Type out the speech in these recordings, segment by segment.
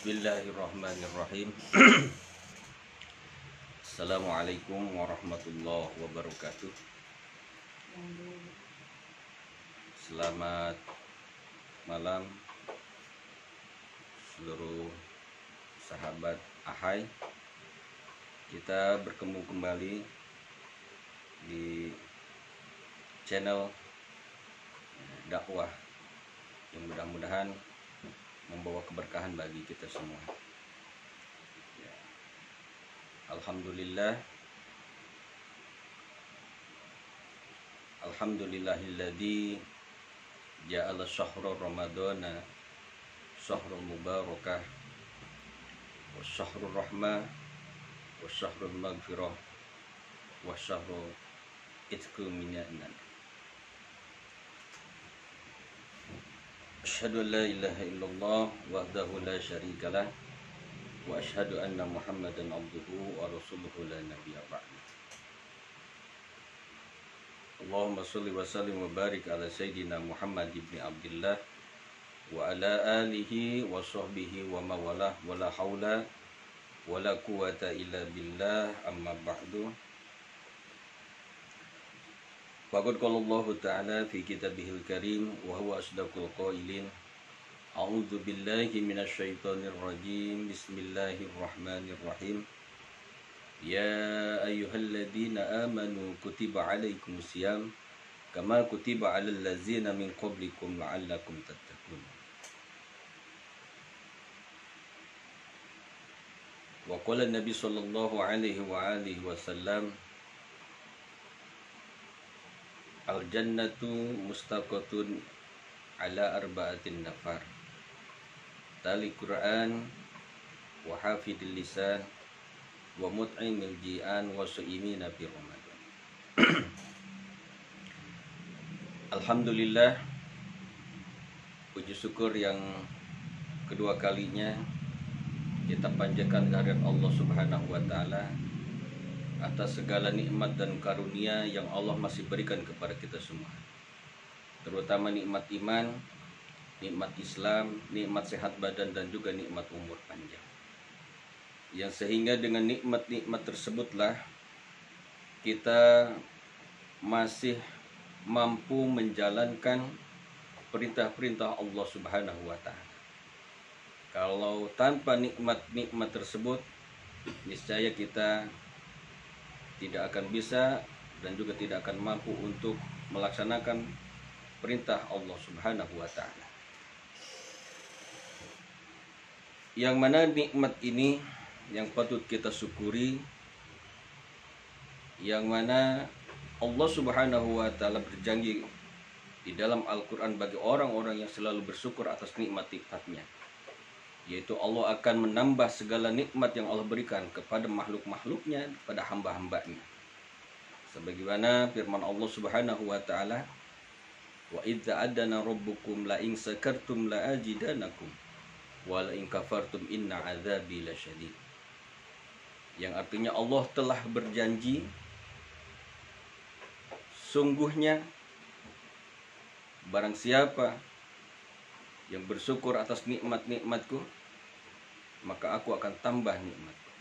Bismillahirrahmanirrahim. Assalamualaikum warahmatullahi wabarakatuh. Selamat malam seluruh sahabat Ahai. Kita bertemu kembali di channel dakwah yang mudah-mudahan membawa keberkahan bagi kita semua. Alhamdulillahilladzi ja'ala syahra ramadana syahrul mubarakah wa syahrul rahmah wa syahrul maghfirah wa syahrul itqu minan nar. Asyhadu an la ilaha illallah wahdahu la syarika lah wa asyhadu anna Muhammadan abduhu wa rasuluhu la nabiyya ba'du. Allahumma shalli wa sallim wa barik ala sayyidina Muhammad ibn Abdullah wa ala alihi wa sahbihi wa mawalah wa la haula wa la quwata illa billah amma ba'du. Faqad qala Allah Ta'ala fi kitabihil karim wa huwa asdaqul qailin. A'udzu billahi minasyaitonir rajim. Bismillahirrahmanirrahim. Ya ayyuhalladzina amanu kutiba alaikumus syiyam kama kutiba alal ladzina min qablikum la'allakum tattaqun. Wa qala Nabi sallallahu alaihi wa alihi wasallam, al-jannatu mustaqatun ala arba'atin nafar, tali Quran wa hafidil lisan wa mut'imil ji'an wa su'imina fi Ramadan. Alhamdulillah, puji syukur yang kedua kalinya kita panjatkan kehadirat Allah Subhanahu wa Ta'ala atas segala nikmat dan karunia yang Allah masih berikan kepada kita semua, terutama nikmat iman, nikmat Islam, nikmat sehat badan, dan juga nikmat umur panjang. Yang sehingga dengan nikmat-nikmat tersebutlah kita masih mampu menjalankan perintah-perintah Allah Subhanahu wa Ta'ala. Kalau tanpa nikmat-nikmat tersebut, niscaya kita tidak akan bisa dan juga tidak akan mampu untuk melaksanakan perintah Allah Subhanahu wa Ta'ala. Yang mana nikmat ini yang patut kita syukuri, yang mana Allah Subhanahu wa Ta'ala berjanji di dalam Al-Quran bagi orang-orang yang selalu bersyukur atas nikmat-nikmatnya, yaitu Allah akan menambah segala nikmat yang Allah berikan kepada makhluk-makhluknya, kepada hamba-hambanya. Sebagaimana firman Allah Subhanahu wa Ta'ala, wa idza adana rabbukum la in sakartum la ajidanakum wa la in kafartum inna azabi lasyadid. Yang artinya Allah telah berjanji, sungguhnya barang siapa yang bersyukur atas nikmat-nikmatku, maka aku akan tambah nikmatku.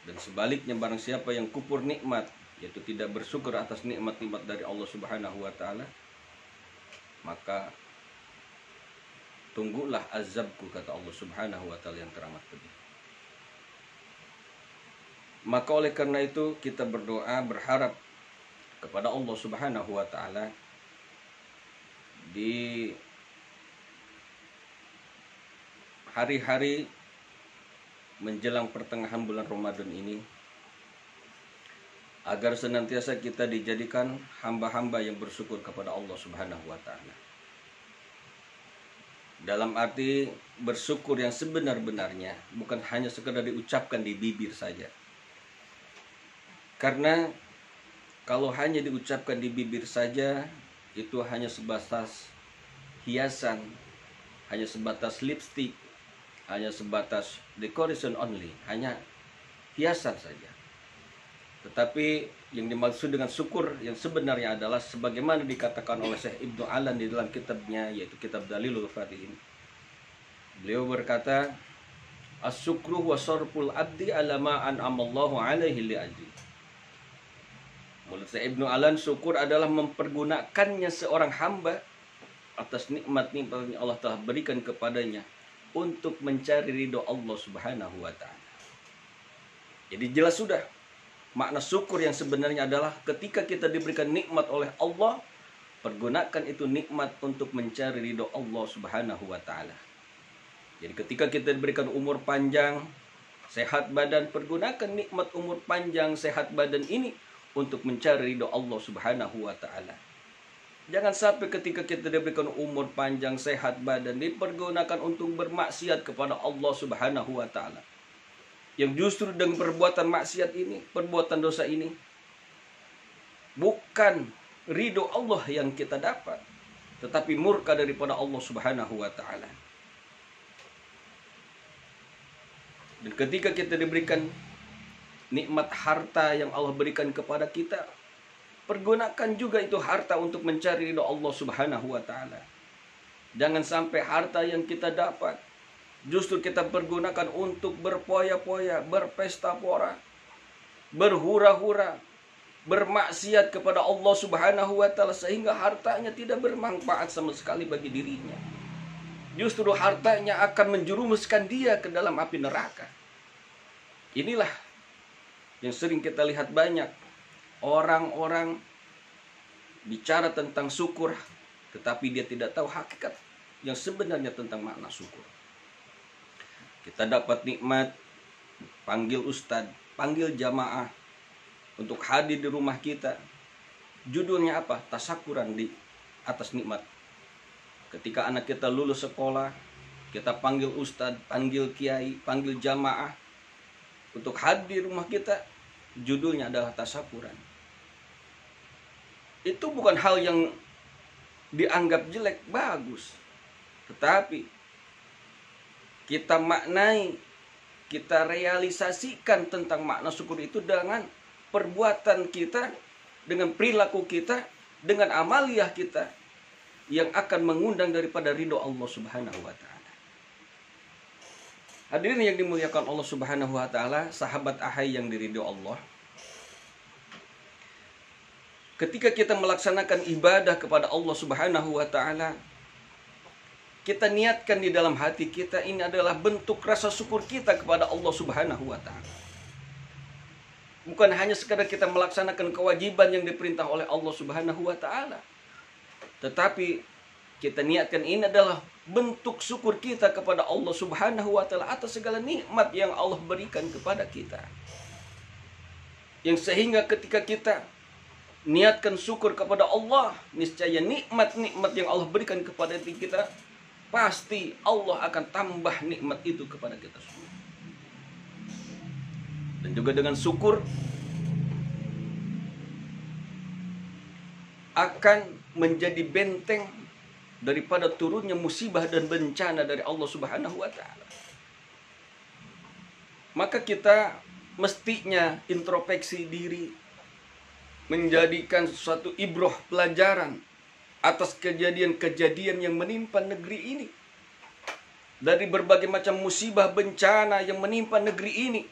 Dan sebaliknya barang siapa yang kufur nikmat, yaitu tidak bersyukur atas nikmat-nikmat dari Allah Subhanahu wa Ta'ala, maka tunggulah azabku, kata Allah Subhanahu wa Ta'ala yang teramat pedih. Maka oleh karena itu kita berdoa, berharap kepada Allah Subhanahu wa Ta'ala di hari-hari menjelang pertengahan bulan Ramadan ini, agar senantiasa kita dijadikan hamba-hamba yang bersyukur kepada Allah Subhanahu wa Ta'ala. Dalam arti bersyukur yang sebenar-benarnya, bukan hanya sekedar diucapkan di bibir saja. Karena kalau hanya diucapkan di bibir saja, itu hanya sebatas hiasan, hanya sebatas lipstick, hanya sebatas decoration only, hanya hiasan saja. Tetapi yang dimaksud dengan syukur yang sebenarnya adalah sebagaimana dikatakan oleh Syekh Ibnu Alan di dalam kitabnya, yaitu kitab Dalilul Fatihin. Beliau berkata, As-syukru wa sarful abdi ala ma an'amallahu alaihi li ajli. Menurut Ibnu Alan, syukur adalah mempergunakannya seorang hamba atas nikmat-nikmat yang Allah telah berikan kepadanya untuk mencari ridho Allah Subhanahu wa taala. Jadi jelas sudah makna syukur yang sebenarnya adalah ketika kita diberikan nikmat oleh Allah, pergunakan itu nikmat untuk mencari ridho Allah Subhanahu wa taala. Jadi ketika kita diberikan umur panjang, sehat badan, pergunakan nikmat umur panjang, sehat badan ini untuk mencari ridho Allah Subhanahu wa taala. Jangan sampai ketika kita diberikan umur panjang, sehat badan, dipergunakan untuk bermaksiat kepada Allah Subhanahu wa taala. Yang justru dengan perbuatan maksiat ini, perbuatan dosa ini, bukan ridho Allah yang kita dapat, tetapi murka daripada Allah Subhanahu wa taala. Dan ketika kita diberikan nikmat harta yang Allah berikan kepada kita, pergunakan juga itu harta untuk mencari ridho Allah Subhanahu wa taala. Jangan sampai harta yang kita dapat justru kita pergunakan untuk berpoya-poya, berpesta pora, berhura-hura, bermaksiat kepada Allah Subhanahu wa taala, sehingga hartanya tidak bermanfaat sama sekali bagi dirinya. Justru hartanya akan menjerumuskan dia ke dalam api neraka. Inilah yang sering kita lihat banyak orang-orang bicara tentang syukur, tetapi dia tidak tahu hakikat yang sebenarnya tentang makna syukur. Kita dapat nikmat, panggil ustadz, panggil jamaah untuk hadir di rumah kita. Judulnya apa? Tasyakuran di atas nikmat. Ketika anak kita lulus sekolah, kita panggil ustadz, panggil kiai, panggil jamaah untuk hadir di rumah kita. Judulnya adalah tasyakuran. Itu bukan hal yang dianggap jelek, bagus. Tetapi kita maknai, kita realisasikan tentang makna syukur itu dengan perbuatan kita, dengan perilaku kita, dengan amaliyah kita yang akan mengundang daripada ridho Allah Subhanahu wa taala. Hadirin yang dimuliakan Allah Subhanahu wa taala, sahabat ahai yang diridho Allah. Ketika kita melaksanakan ibadah kepada Allah Subhanahu wa taala, kita niatkan di dalam hati kita, ini adalah bentuk rasa syukur kita kepada Allah Subhanahu wa taala. Bukan hanya sekadar kita melaksanakan kewajiban yang diperintah oleh Allah Subhanahu wa taala, tetapi kita niatkan ini adalah bentuk syukur kita kepada Allah Subhanahu wa taala atas segala nikmat yang Allah berikan kepada kita. Yang sehingga ketika kita niatkan syukur kepada Allah, niscaya nikmat-nikmat yang Allah berikan kepada kita, pasti Allah akan tambah nikmat itu kepada kita semua. Dan juga dengan syukur akan menjadi benteng daripada turunnya musibah dan bencana dari Allah Subhanahu wa taala. Maka kita mestinya introspeksi diri, menjadikan suatu ibrah pelajaran atas kejadian-kejadian yang menimpa negeri ini. Dari berbagai macam musibah bencana yang menimpa negeri ini.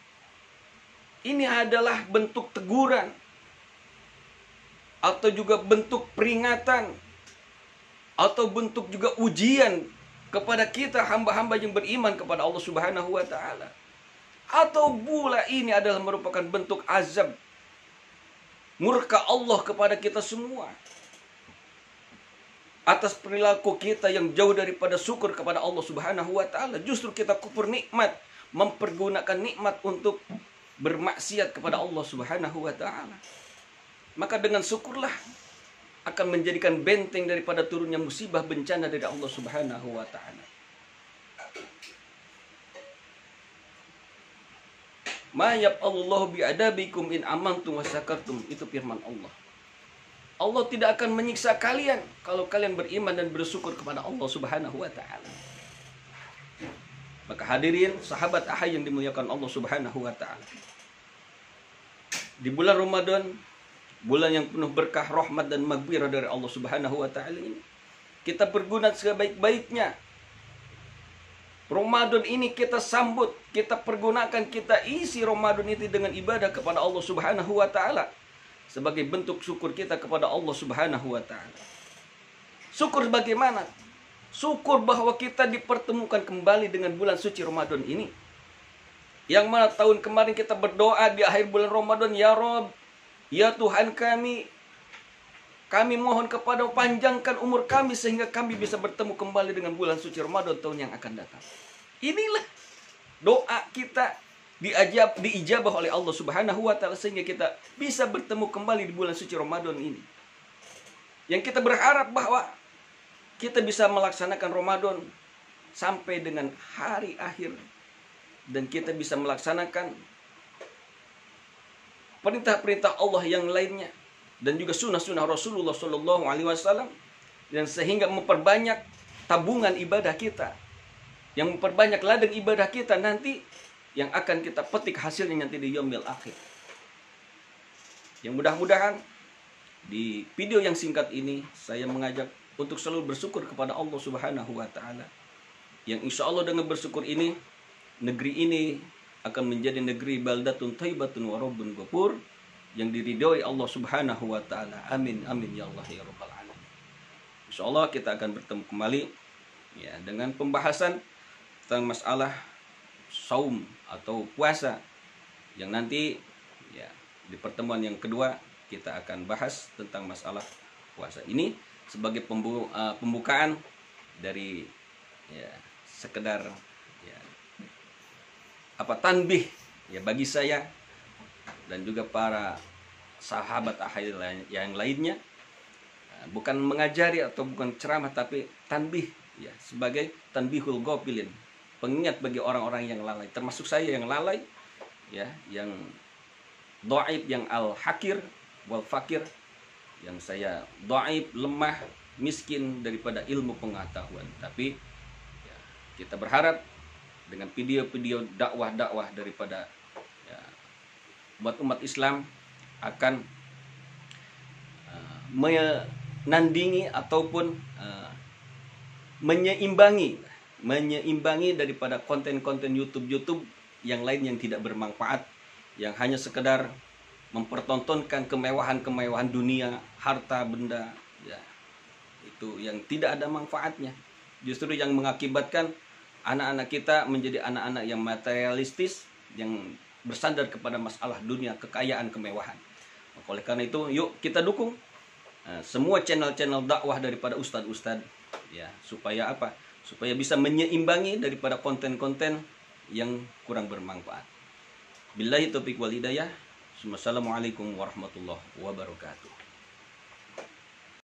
Ini adalah bentuk teguran atau juga bentuk peringatan atau bentuk juga ujian kepada kita hamba-hamba yang beriman kepada Allah Subhanahu wa taala. Atau pula ini adalah merupakan bentuk azab, murka Allah kepada kita semua atas perilaku kita yang jauh daripada syukur kepada Allah Subhanahu wa taala. Justru kita kufur nikmat, mempergunakan nikmat untuk bermaksiat kepada Allah Subhanahu wa taala. Maka dengan syukurlah akan menjadikan benteng daripada turunnya musibah bencana dari Allah Subhanahu wa taala. Ma yaf'alullahu bi'adabikum in amantum wa syakartum, itu firman Allah. Allah tidak akan menyiksa kalian kalau kalian beriman dan bersyukur kepada Allah Subhanahu wa taala. Maka hadirin sahabat ahai yang dimuliakan Allah Subhanahu wa taala, di bulan Ramadan, bulan yang penuh berkah, rahmat dan maghfirah dari Allah Subhanahu wa taala ini, kita berguna sebaik-baiknya Ramadan ini kita sambut, kita pergunakan, kita isi Ramadan itu dengan ibadah kepada Allah Subhanahu wa taala sebagai bentuk syukur kita kepada Allah Subhanahu wa taala. Syukur bagaimana? Syukur bahwa kita dipertemukan kembali dengan bulan suci Ramadan ini. Yang mana tahun kemarin kita berdoa di akhir bulan Ramadan, ya Rob, ya Tuhan kami mohon kepada panjangkan umur kami sehingga kami bisa bertemu kembali dengan bulan suci Ramadan tahun yang akan datang. Inilah doa kita diijabah oleh Allah Subhanahu wa taala sehingga kita bisa bertemu kembali di bulan suci Ramadan ini. Yang kita berharap bahwa kita bisa melaksanakan Ramadan sampai dengan hari akhir dan kita bisa melaksanakan perintah-perintah Allah yang lainnya dan juga sunnah-sunnah Rasulullah Shallallahu Alaihi Wasallam, dan sehingga memperbanyak tabungan ibadah kita, yang memperbanyak ladang ibadah kita nanti yang akan kita petik hasilnya nanti di yaumil akhir. Yang mudah-mudahan di video yang singkat ini saya mengajak untuk selalu bersyukur kepada Allah Subhanahu wa taala. Yang insya Allah dengan bersyukur ini, negeri ini akan menjadi negeri baldatun thayyibatun wa rabbun ghafur yang diridhoi Allah Subhanahu wa taala. Amin amin ya Allah ya rabbal alamin. Insya Allah kita akan bertemu kembali ya dengan pembahasan tentang masalah saum atau puasa yang nanti ya di pertemuan yang kedua kita akan bahas tentang masalah puasa ini sebagai pembukaan dari ya sekedar ya tanbih ya bagi saya dan juga para sahabat akhir yang lainnya, bukan mengajari atau bukan ceramah tapi tanbih ya sebagai tanbihul ghafilin, pengingat bagi orang-orang yang lalai, termasuk saya yang lalai ya, yang dhaif, yang al-hakir wal fakir, yang saya dhaif, lemah, miskin daripada ilmu pengetahuan. Tapi ya, kita berharap dengan video-video dakwah-dakwah daripada ya, umat Islam akan menandingi ataupun menyeimbangi daripada konten-konten YouTube yang lain yang tidak bermanfaat, yang hanya sekedar mempertontonkan kemewahan-kemewahan dunia, harta benda ya, itu yang tidak ada manfaatnya, justru yang mengakibatkan anak-anak kita menjadi anak-anak yang materialistis, yang bersandar kepada masalah dunia, kekayaan, kemewahan. Oleh karena itu, yuk kita dukung semua channel-channel dakwah daripada ustadz-ustadz ya, supaya apa? Supaya bisa menyeimbangi daripada konten-konten yang kurang bermanfaat. Billahi taufiq wal hidayah. Wassalamualaikum warahmatullahi wabarakatuh.